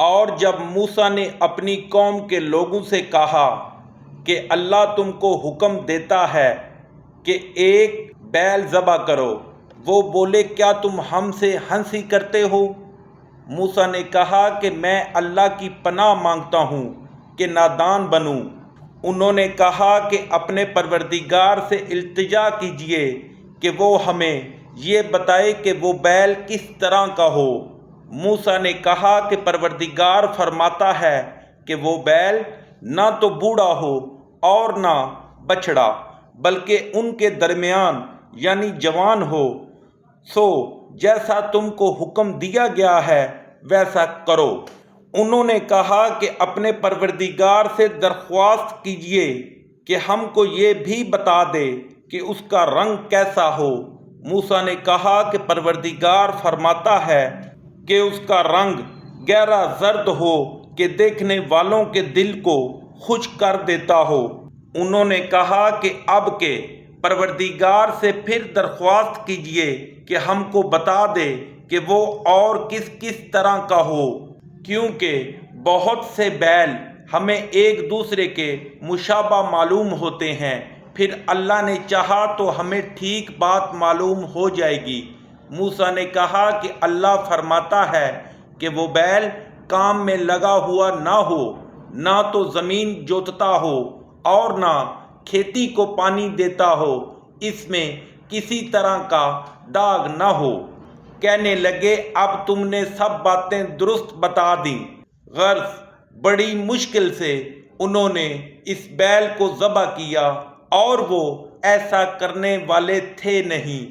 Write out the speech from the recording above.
اور جب موسیٰ نے اپنی قوم کے لوگوں سے کہا کہ اللہ تم کو حکم دیتا ہے کہ ایک بیل ذبح کرو، وہ بولے کیا تم ہم سے ہنسی کرتے ہو؟ موسیٰ نے کہا کہ میں اللہ کی پناہ مانگتا ہوں کہ نادان بنوں۔ انہوں نے کہا کہ اپنے پروردگار سے التجا کیجیے کہ وہ ہمیں یہ بتائے کہ وہ بیل کس طرح کا ہو۔ موسیٰ نے کہا کہ پروردگار فرماتا ہے کہ وہ بیل نہ تو بوڑھا ہو اور نہ بچھڑا، بلکہ ان کے درمیان یعنی جوان ہو۔ سو جیسا تم کو حکم دیا گیا ہے ویسا کرو۔ انہوں نے کہا کہ اپنے پروردگار سے درخواست کیجیے کہ ہم کو یہ بھی بتا دے کہ اس کا رنگ کیسا ہو۔ موسیٰ نے کہا کہ پروردگار فرماتا ہے کہ اس کا رنگ گہرا زرد ہو کہ دیکھنے والوں کے دل کو خوش کر دیتا ہو۔ انہوں نے کہا کہ اب کے پروردگار سے پھر درخواست کیجیے کہ ہم کو بتا دے کہ وہ اور کس کس طرح کا ہو، کیونکہ بہت سے بیل ہمیں ایک دوسرے کے مشابہ معلوم ہوتے ہیں، پھر اللہ نے چاہا تو ہمیں ٹھیک بات معلوم ہو جائے گی۔ موسیٰ نے کہا کہ اللہ فرماتا ہے کہ وہ بیل کام میں لگا ہوا نہ ہو، نہ تو زمین جوتتا ہو اور نہ کھیتی کو پانی دیتا ہو، اس میں کسی طرح کا داغ نہ ہو۔ کہنے لگے اب تم نے سب باتیں درست بتا دیں۔ غرض بڑی مشکل سے انہوں نے اس بیل کو ذبح کیا اور وہ ایسا کرنے والے تھے نہیں۔